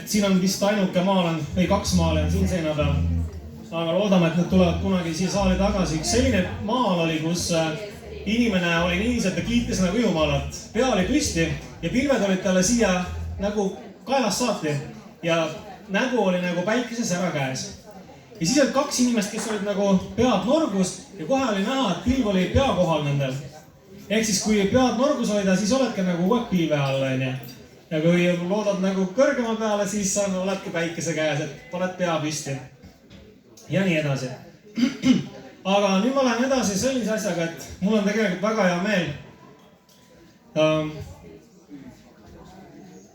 et siin on vist ainuke maal või 2 maali on siin seina peal. Aga loodame, et need tulevad kunagi siia saali tagasi. Üks selline maal oli, kus inimene oli niiviisi, et ta kiitis nagu ujumaalalt. Pea oli püsti ja pilved olid talle siia nagu kaelast saati ja nägu oli nagu päikeses ära käes. Ja siis olid 2 inimest, kes olid nagu pead norgus ja kohe oli näha, et pilv oli pea kohal nendel. Ehk siis kui pead norgus hoida, siis oledki nagu uued pilve all, onju. Ja kui loodad nagu kõrgema peale, siis oledki päikese käes, et paned pea püsti. Ja nii edasi. Aga nüüd ma lähen edasi sellise asjaga, et mul on tegelikult väga hea meel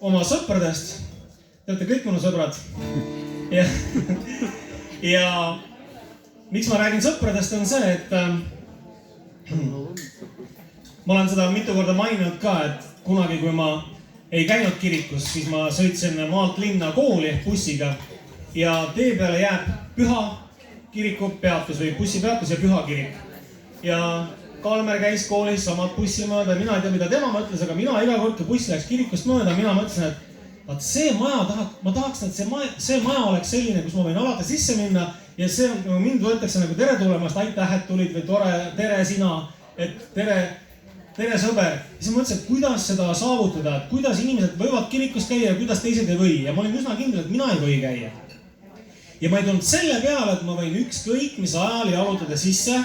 oma sõpradest. Te olete kõik minu sõbrad. Ja miks ma räägin sõpradest on see, et ma olen seda mitu korda maininud ka, et kunagi, kui ma ei käinud kirikus, siis ma sõitsin maalt linna kooli bussiga ja tee peale jääb püha kiriku peatus või bussipeatus ja püha kirik. Ja Kalmer käis koolis samad bussi mööda, mina ei tea, mida tema mõtles, aga mina iga kord, kui buss läks kirikust mööda, mina mõtlesin, et vaat see maja ma tahaks, et see maja oleks selline, kus ma võin alati sisse minna ja see on, mind võetakse nagu tere tulemast, aitäh, et tulid või tere sina, et tere sõber. Siis ma mõtlesin, et kuidas seda saavutada, et kuidas inimesed võivad kirikus käia ja kuidas teised ei või. Ja ma olin üsna kindel, et mina ei või käia. Ja ma ei tulnud selle peale, et ma võin ükskõik mis ajal jalutada sisse.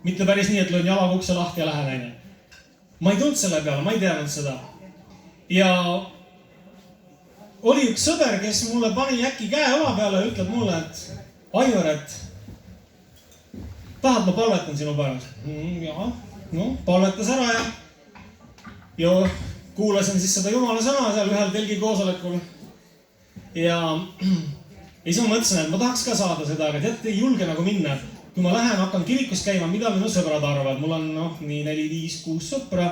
Mitte päris nii, et löön jalaga ukse lahti ja lähen aine. Ma ei tulnud selle peale, ma ei teadnud seda. Ja oli üks sõber, kes mulle pani äkki käe õla peale ja ütleb mulle, et Aivar, et tahad ma palvetan sinu pärast? Jaa. No, palvetas ära ja kuulasin siis seda Jumala sõna seal ühel telgi koosolekul. Ja siis ma mõtlesin, et ma tahaks ka saada seda, aga tead, ei julge nagu minna. Kui ma lähen, hakkan kirikus käima, mida minu sõbrad arvavad. Mul on nii 4, 5, 6 sõpra,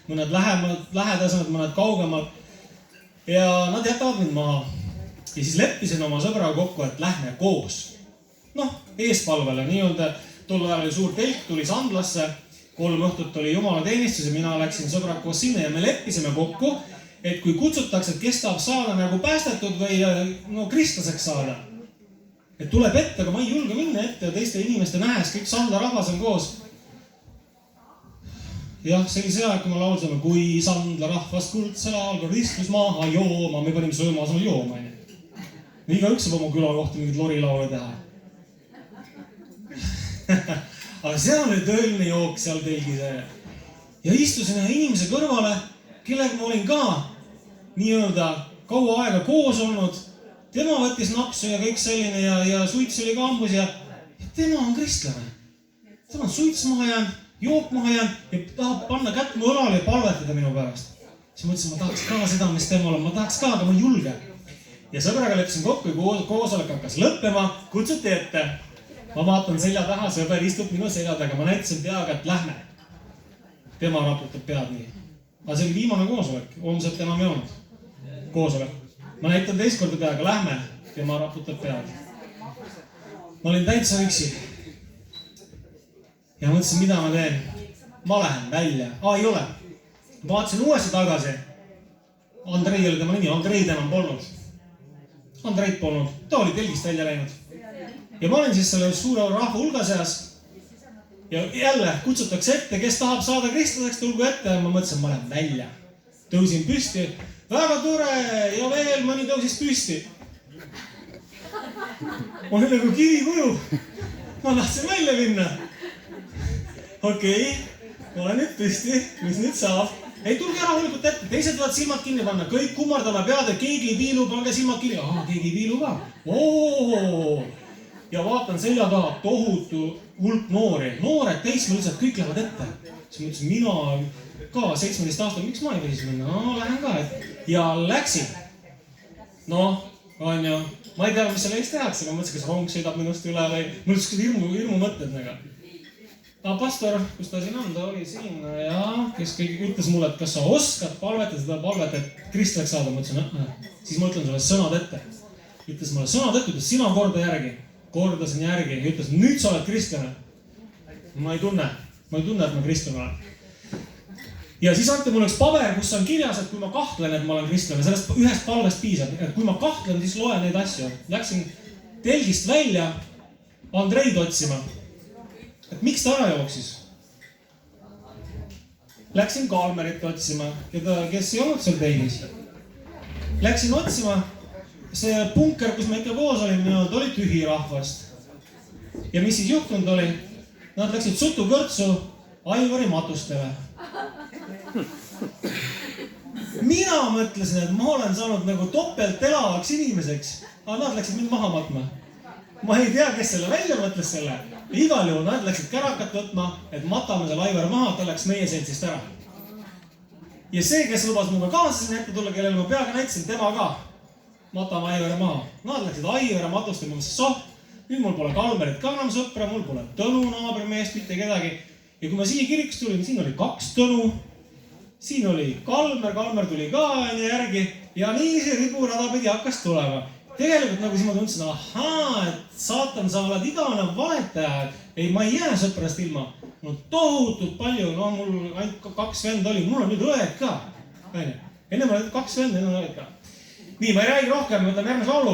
mõned lähedasemad, mõned kaugemad. Ja nad jätavad mind maha. Ja siis leppisin oma sõbraga kokku, et lähme koos. Eespalvele, nii-öelda tol ajal oli suur telk, tuli Sandlasse. 3 õhtut oli Jumala teenistus ja mina läksin sõbrad koos sinna ja me leppisime kokku, et kui kutsutakse, et kes tahab saada nagu päästetud või kristlaseks saada. Et tuleb ette, aga ma ei julge minna ette ja teiste inimeste nähes, kõik Sandla rahvas on koos. Jah, see oli see aeg, kui me laulsime, kui Sandla rahvast kuldsel algab ristlus maha jooma, me panime sööma asemel jooma. Igaüks saab oma küla kohta mingid lorilaule teha. Aga seal oli tõeline jook seal telgis. Ja istusin ühe inimese kõrvale, kellega ma olin ka nii-öelda kaua aega koos olnud. Tema võttis napsu ja kõik selline ja suits oli ka ambus ja tema on kristlane. Tema on suits maha jäänud, jook maha jäänud ja tahab panna kätt mu õlale ja palvetada minu pärast. Siis mõtlesin, ma tahaks ka seda, mis temal on. Ma tahaks ka, aga ma ei julge. Ja sõbraga leppisin kokku, kui koosolek hakkas lõppema, kutsuti ette. Ma vaatan selja taha, sõber istub minu selja taga. Ma näitasin peaga, et lähme. Tema raputab pead nii. Aga see oli viimane koosolek. Homselt enam ei olnud. Koosolek. Ma näitan teist korda peaga, lähme. Tema raputab pead. Ma olin täitsa üksi. Ja mõtlesin, mida ma teen. Ma lähen välja. Ei ole. Ma vaatasin uuesti tagasi. Andrei oli tema nimi. Andreid enam polnud. Andreid polnud. Ta oli telgist välja läinud. Ja ma olin siis selle suure rahva hulga seas ja jälle kutsutakse ette, kes tahab saada kristlaseks, tulgu ette ja ma mõtlesin, ma lähen välja. Tõusin püsti, väga tore ja veel mõni tõusis püsti. Ma olin nagu kivikuju. Ma tahtsin välja minna. Okei, ma olen nüüd püsti, mis nüüd saab? Ei, tulge ära hulgut ette, teised võivad silmad kinni panna, kõik kummardame pead ja keegi ei piilu, pange silmad kinni. Keegi ei piilu ka. Ja vaatan selja taha tohutu hulk noori. Noored teismelised, kõik lähevad ette. Siis mõtlesin, mina ka 17 aastal, miks ma ei võis minna? Lähen ka. Ja läksin. On ju, ma ei tea, mis selle eest tehakse, aga mõtlesin, kas rong sõidab minust üle või mul oli hirmu mõtted. Pastor, kus ta siin on, ta oli siin ja kes kõik ütles mulle, et kas sa oskad palvetada seda palvet, et kristlaks saada. Mõtlesin, siis ma ütlen sulle sõnad ette. Ütles mulle sõnad ette, ütles sina korda järgi. Kordasin järgi ja ütles, nüüd sa oled kristlane. Ma ei tunne, et ma kristlane olen. ja siis anti mulle üks paber, kus on kirjas, et kui ma kahtlen, et ma olen kristlane, sellest ühest palvest piisab. Et kui ma kahtlen, siis loen neid asju. Läksin telgist välja Andreid otsima. Et miks ta ära jooksis? Läksin Kalmerit otsima, kes ei olnud seal telgis. Läksin otsima, see punker, kus me ikka koos olime, oli tühi rahvast. Ja mis siis juhtunud oli? Nad läksid sutukõrtsu Aivari matustele. Mina mõtlesin, et ma olen saanud nagu topelt elavaks inimeseks, aga nad läksid mind maha matma. Ma ei tea, kes selle välja mõtles selle. Igal juhul nad läksid kärakat võtma, et matame selle Aivar maha, ta läks meie seltsist ära. Ja see, kes lubas muga kaasa ette tulla, kellele ma peaga näitasin, tema ka. Matame Aivar maha. Nad läksid Aivar matustele, ma mõtlesin, nüüd mul pole Kalmerit ka enam sõpra, mul pole Tõnu naabrimeest, mitte kedagi. Ja kui ma siia kiriks tulin, siin oli 2 Tõnu, siin oli Kalmer tuli ka järgi ja nii see riburada pidi hakkas tulema. Tegelikult nagu siis ma tundsin, ahaa, et saatan, sa oled igavene valetaja. Ei, ma ei jää sõprast ilma. No tohutult palju, no mul ainult 2 vend oli, mul on nüüd õed ka. Enne mul oli 2 vend, nüüd on õed ka. Nii, ma ei räägi rohkem, võtame järgmise laulu.